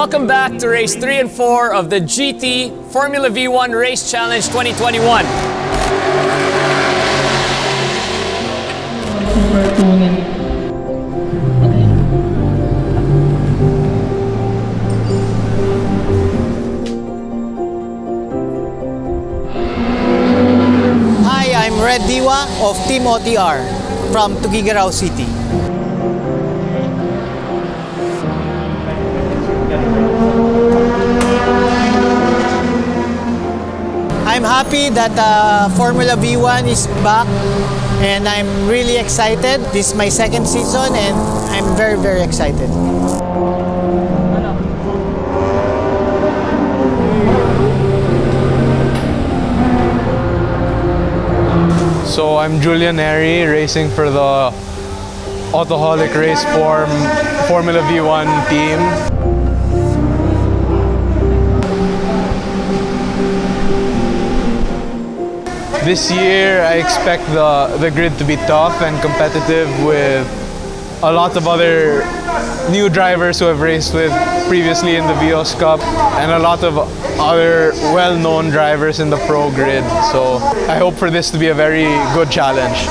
Welcome back to race 3 and 4 of the GITI-Formula V1 Race Challenge 2021. Hi, I'm Red Diwa of Team OTR from Tuguegarao City. I'm happy that Formula V1 is back and I'm really excited. This is my second season and I'm very, very excited. So I'm Julian Neri, racing for the Autoholic Race Formula V1 team. This year I expect the grid to be tough and competitive with a lot of other new drivers who have raced with previously in the Vios Cup and a lot of other well-known drivers in the pro grid. So I hope for this to be a very good challenge.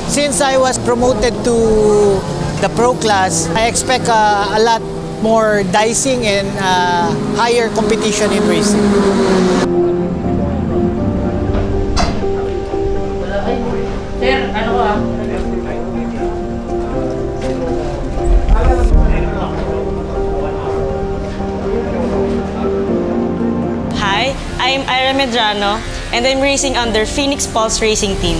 Since I was promoted to the pro class, I expect a lot more dicing and higher competition in racing. Hi, I'm Ira Medrano and I'm racing under Phoenix Pulse Racing Team.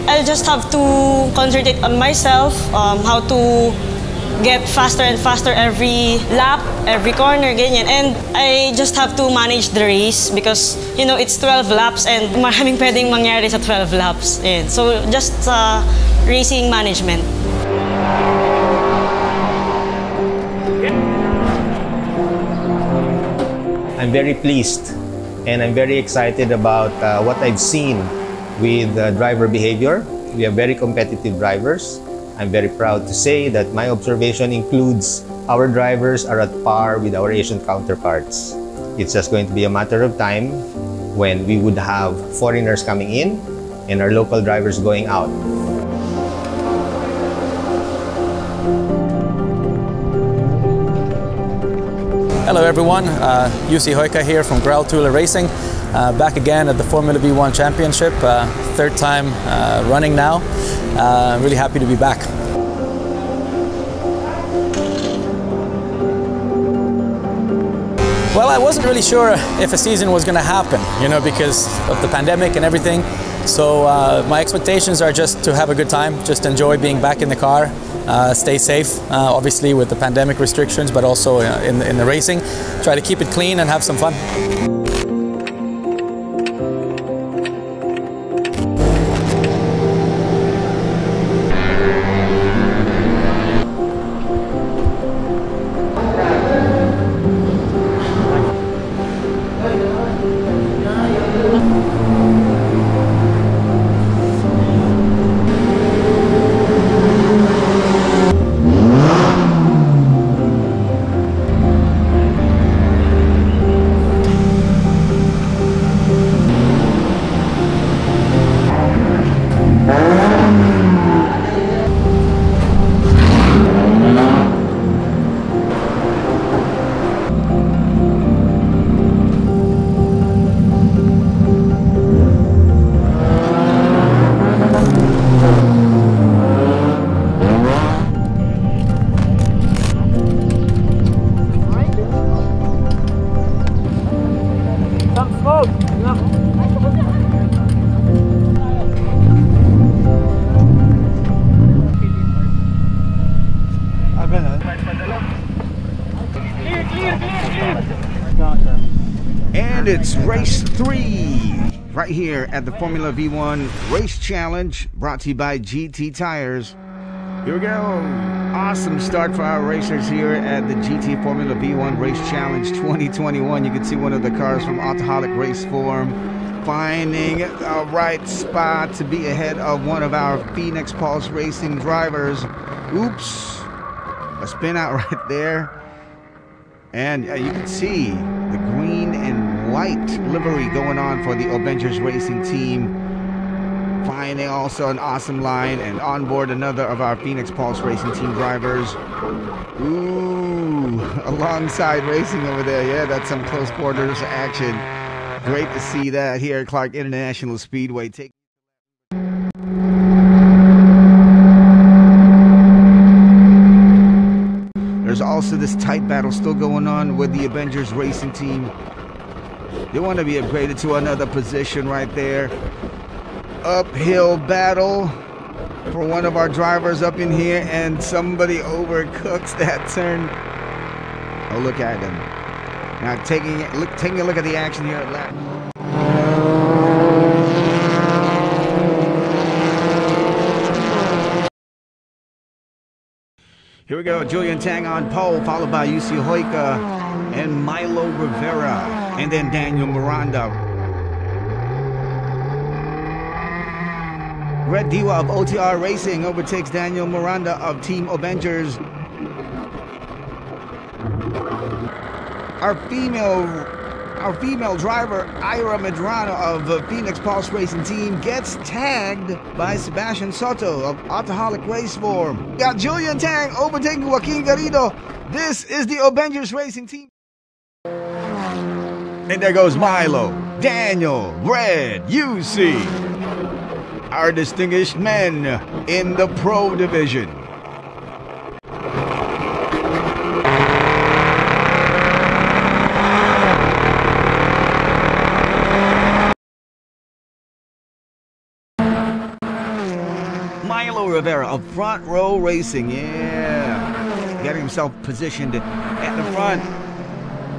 I just have to concentrate on myself, how to get faster and faster every lap, every corner, ganyan. And I just have to manage the race because, you know, it's 12 laps and maraming pwedeng mangyari sa 12 laps. And so just racing management. I'm very pleased and I'm very excited about what I've seen with driver behavior. We have very competitive drivers. I'm very proud to say that my observation includes our drivers are at par with our Asian counterparts. It's just going to be a matter of time when we would have foreigners coming in and our local drivers going out. Hello everyone, Jussi Hoika here from Grau Tula Racing. Back again at the Formula V1 Championship, third time running now. Really happy to be back. Well, I wasn't really sure if a season was going to happen, you know, because of the pandemic and everything. So my expectations are just to have a good time, just enjoy being back in the car, stay safe, obviously with the pandemic restrictions, but also in the racing. Try to keep it clean and have some fun. it's race 3 right here at the Formula V1 Race Challenge, brought to you by GT Tires. Here we go. Awesome start for our racers here at the GITI-Formula V1 Race Challenge 2021. You can see one of the cars from Untitled Race form finding a right spot to be ahead of one of our Phoenix Pulse Racing drivers. Oops. A spin out right there. And you can see the green and white livery going on for the Avengers Racing team. Finding also an awesome line and on board another of our Phoenix Pulse Racing team drivers. Ooh, alongside racing over there. Yeah, that's some close quarters action. Great to see that here at Clark International Speedway. There's also this tight battle still going on with the Avengers Racing team. They want to be upgraded to another position right there. Uphill battle for one of our drivers up in here, and somebody overcooks that turn. Oh, look at him. Now taking a look at the action here at lap. Here we go, Julian Tang on pole, followed by Yusi Hoika and Milo Rivera, and then Daniel Miranda. Red Diva of OTR Racing overtakes Daniel Miranda of Team Avengers. Our female driver, Ira Medrano of the Phoenix Pulse Racing team, gets tagged by Sebastian Soto of Autoholic Race Form. Got Julian Tang overtaking Joaquin Garrido. This is the Avengers Racing team. And there goes Milo, Daniel, Red, UC. Our distinguished men in the Pro Division. Milo Rivera of Front Row Racing, yeah. Getting himself positioned at the front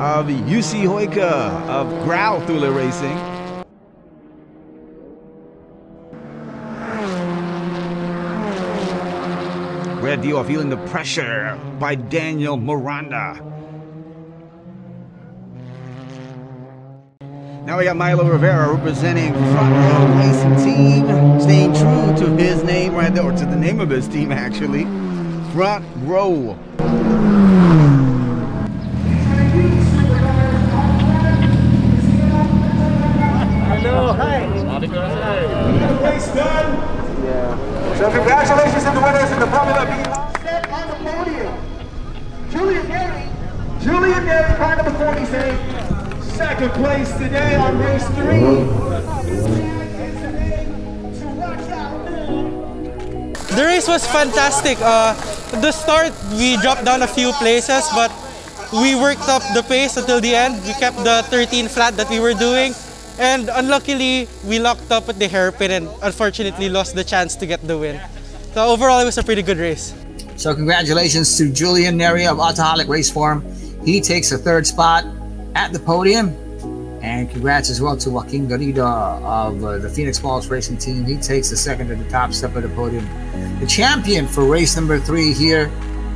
of Yusi Hoika of Growl Thule Racing. Red Dio feeling the pressure by Daniel Miranda. Now we got Milo Rivera representing Front Row Racing Team, staying true to his name right there, or to the name of his team actually, Front Row. Hello, hi. Race done. Yeah. So congratulations to the winners in the Formula V1. Set on the podium, Julian Neri, car number 46. Second place today on race 3. The race was fantastic. The start, we dropped down a few places, but we worked up the pace until the end. We kept the 13 flat that we were doing, and unluckily, we locked up at the hairpin and unfortunately lost the chance to get the win. So overall, it was a pretty good race. So congratulations to Julian Neri of Autoholic Race Form. He takes a 3rd spot at the podium, and congrats as well to Joaquin Garrido of the Phoenix Pulse Racing team. He takes the 2nd at the top step of the podium. The champion for race number 3 here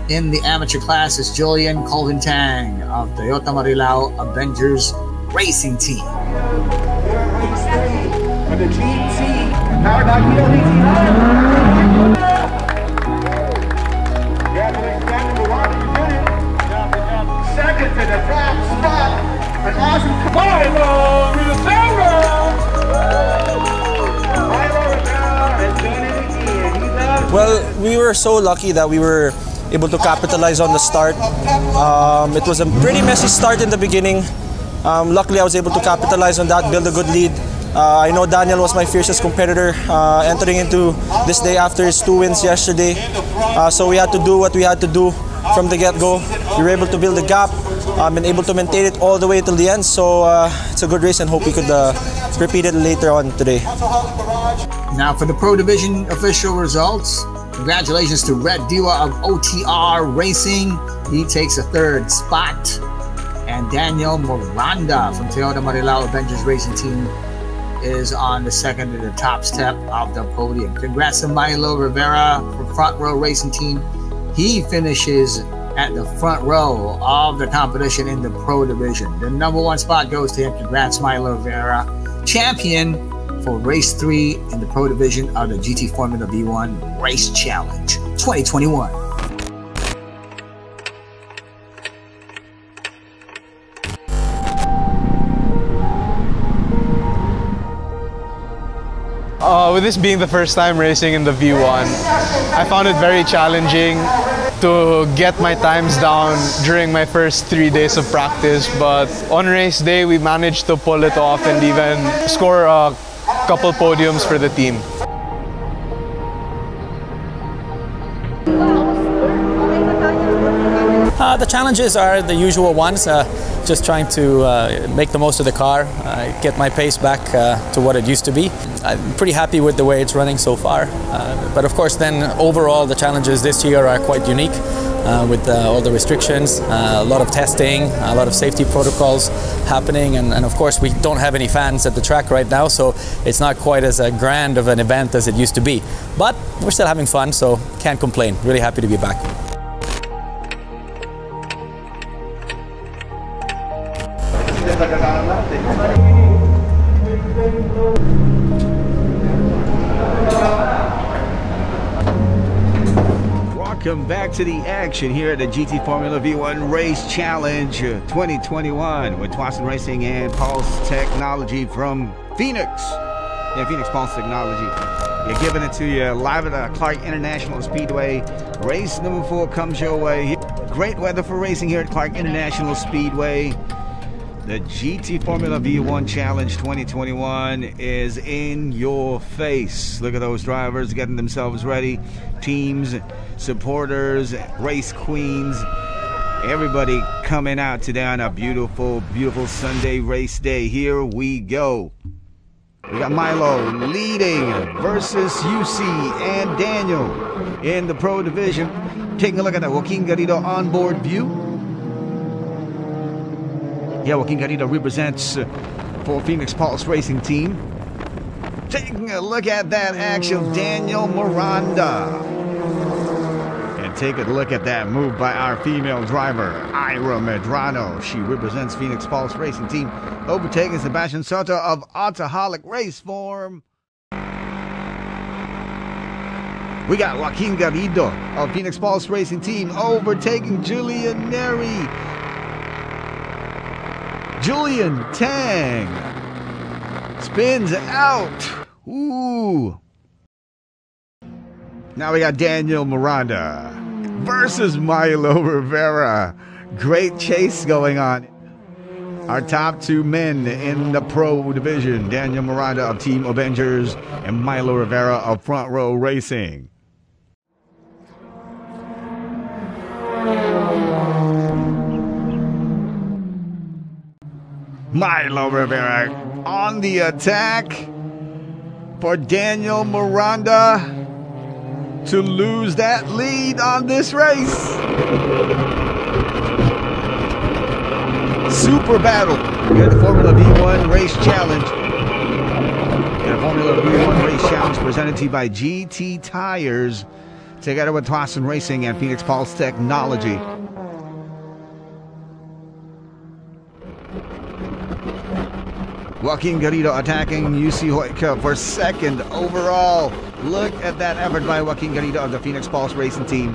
in the amateur class is Julian Colvin Tang of Toyota Marilao Avengers Racing Team. Race 3 for the GT, powered by GITI. Second to the top spot, an awesome Milo Rivera. Has done it again. Well, we were so lucky that we were able to capitalize on the start. It was a pretty messy start in the beginning. Luckily, I was able to capitalize on that, build a good lead. I know Daniel was my fiercest competitor entering into this day after his 2 wins yesterday. So we had to do what we had to do from the get-go. We were able to build a gap and able to maintain it all the way till the end. So it's a good race and hope we could repeat it later on today. Now for the Pro Division official results, congratulations to Red Diva of OTR Racing. He takes a 3rd spot. And Daniel Miranda from Toyota Marilao Avengers Racing Team is on the second to the top step of the podium. Congrats to Milo Rivera from Front Row Racing Team. He finishes at the front row of the competition in the Pro Division. The #1 spot goes to him. Congrats, Milo Rivera, champion for Race 3 in the Pro Division of the GITI-Formula V1 Race Challenge 2021. With this being the first time racing in the V1, I found it very challenging to get my times down during my first 3 days of practice, but on race day we managed to pull it off and even score a couple podiums for the team. The challenges are the usual ones, just trying to make the most of the car, get my pace back to what it used to be. I'm pretty happy with the way it's running so far, but of course then overall the challenges this year are quite unique with all the restrictions, a lot of testing, a lot of safety protocols happening, and of course we don't have any fans at the track right now, so it's not quite as grand of an event as it used to be. But we're still having fun, so can't complain. Really happy to be back. Welcome back to the action here at the GITI-Formula V1 Race Challenge 2021 with Tuason Racing and Pulse Technology from Phoenix. Yeah, Phoenix Pulse Technology. You're giving it to you live at Clark International Speedway. Race number 4 comes your way. Great weather for racing here at Clark International Speedway. The GITI-Formula V1 Challenge 2021 is in your face. Look at those drivers getting themselves ready. Teams, supporters, race queens, everybody coming out today on a beautiful, beautiful Sunday race day. Here we go. We got Milo leading versus UC and Daniel in the Pro Division. Taking a look at the Joaquin Garrido onboard view. Yeah, Joaquin Garrido represents for Phoenix Pulse Racing Team. Taking a look at that action, Daniel Miranda. And take a look at that move by our female driver, Ira Medrano. She represents Phoenix Pulse Racing Team, overtaking Sebastian Soto of Autoholic Race Form. We got Joaquin Garrido of Phoenix Pulse Racing Team overtaking Julian Neri. Julian Tang spins out. Ooh. Now we got Daniel Miranda versus Milo Rivera. Great chase going on. Our top 2 men in the Pro Division, Daniel Miranda of Team Avengers and Milo Rivera of Front Row Racing. Milo Rivera on the attack for Daniel Miranda to lose that lead on this race. Super battle here at the Formula V1 Race Challenge. The Formula V1 Race Challenge presented to you by GT Tires together with Tuason Racing and Phoenix Pulse Technology. Joaquin Garrido attacking UC Hoyka for 2nd overall. Look at that effort by Joaquin Garrido of the Phoenix Pulse Racing Team.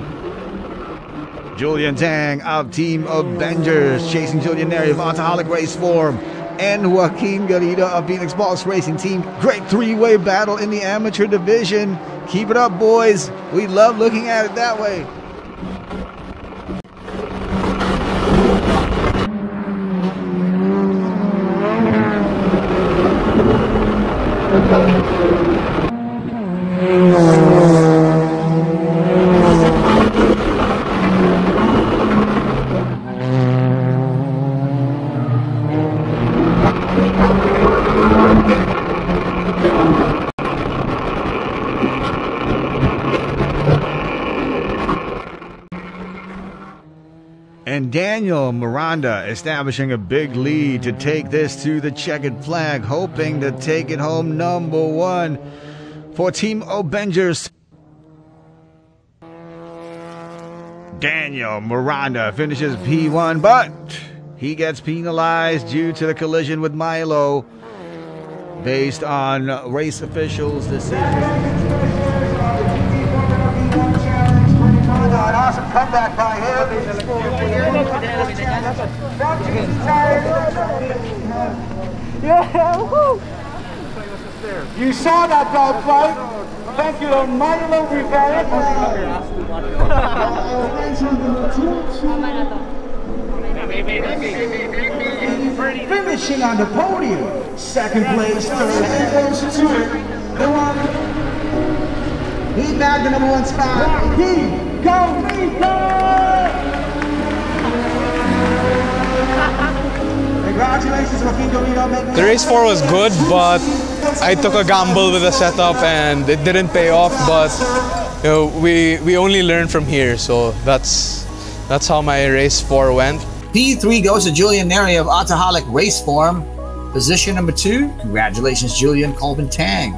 Julian Tang of Team Avengers chasing Julian Neri of Autoholic Race Form. And Joaquin Garrido of Phoenix Pulse Racing Team. Great 3-way battle in the amateur division. Keep it up, boys. We love looking at it that way. and Daniel Miranda establishing a big lead to take this to the checkered flag, hoping to take it home number one for Team Avengers. Daniel Miranda finishes P1, but he gets penalized due to the collision with Milo based on race officials' decision. An awesome comeback by him. You saw that dog fight. Thank you to Milo Rivera. Finishing on the podium. Second place, close to it. He bagged the number one spot. Go, Congratulations, Joaquin Garrido. The race 4 was good, but I took a gamble with the setup and it didn't pay off. But you know, we only learn from here, so that's how my race 4 went. P3 goes to Julian Neri of Autoholic Race Form. Position number 2. Congratulations, Julian Colvin Tang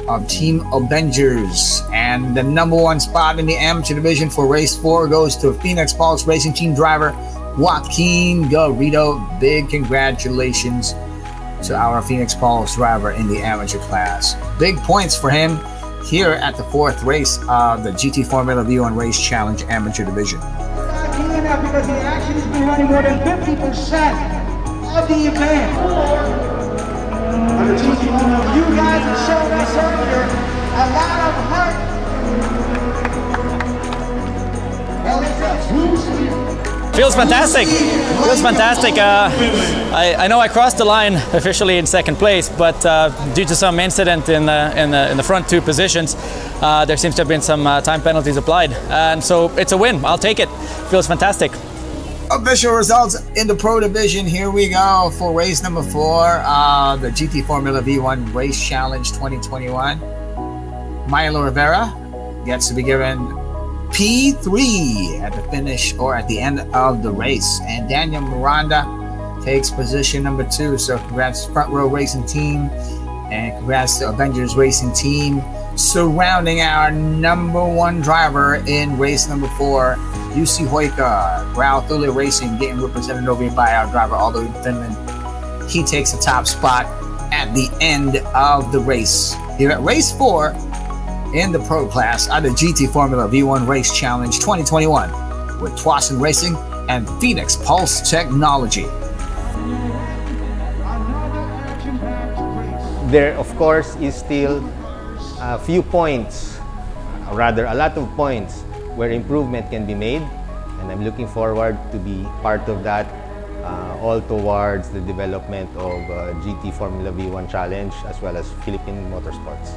of Team Avengers. And the number 1 spot in the amateur division for race 4 goes to Phoenix Pulse Racing Team driver Joaquin Garrido. Big congratulations to our Phoenix Pulse driver in the amateur class. Big points for him here at the 4th race of the GITI-Formula V1 Race Challenge Amateur Division. Because he actually has been running more than 50% of the event. You guys have shown us earlier a lot of heart. Feels fantastic. Feels fantastic. I know I crossed the line officially in 2nd place, but due to some incident in the front 2 positions, there seems to have been some time penalties applied, and so it's a win. I'll take it. Feels fantastic. Official results in the Pro Division. Here we go for race number 4, the GITI-Formula V1 Race Challenge 2021. Milo Rivera gets to be given P3 at the finish or at the end of the race, and Daniel Miranda takes position number 2. So congrats Front Row Racing Team, and congrats to Avengers Racing Team surrounding our number 1 driver in race number 4, Jussi Hoika. Grau Thule Racing getting represented over here by our driver all the way in Finland. He takes the top spot at the end of the race. Here at race 4 in the pro class of the GITI-Formula V1 Race Challenge 2021 with Tuason Racing and Phoenix Pulse Technology. There, of course, is still a few points, rather a lot of points where improvement can be made, and I'm looking forward to be part of that, all towards the development of GITI-Formula V1 Challenge as well as Philippine Motorsports.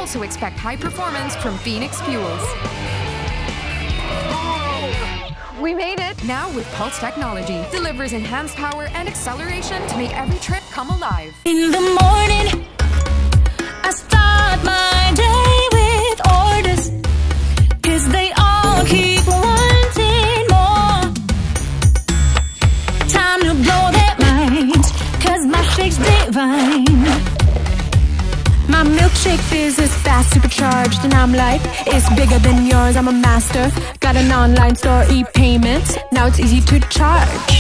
also expect high performance from Phoenix Fuels. We made it! Now with Pulse technology, delivers enhanced power and acceleration to make every trip come alive. In the morning, I start my day with orders, 'cause they all keep wanting more. Time to blow their minds, 'cause my shake's divine. My milkshake fizz is fast, supercharged, and I'm like, it's bigger than yours, I'm a master. Got an online store, e-payments, now it's easy to charge.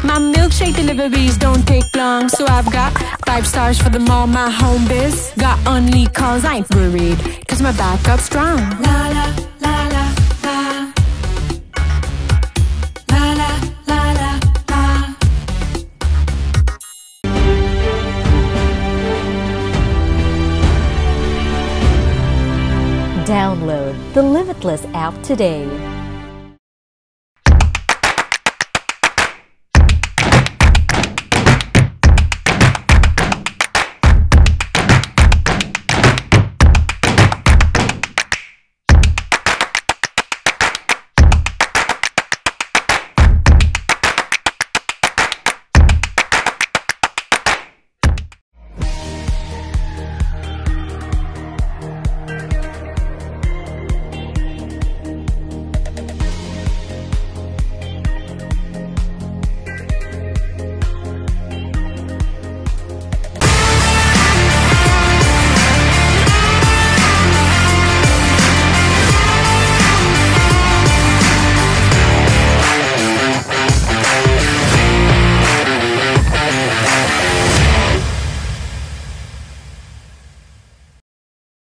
My milkshake deliveries don't take long, so I've got 5 stars for them all, my home biz. Got only calls, I ain't worried, 'cause my backup's strong. La la, la la, la. La la, la la, la. Download the Limitless app today.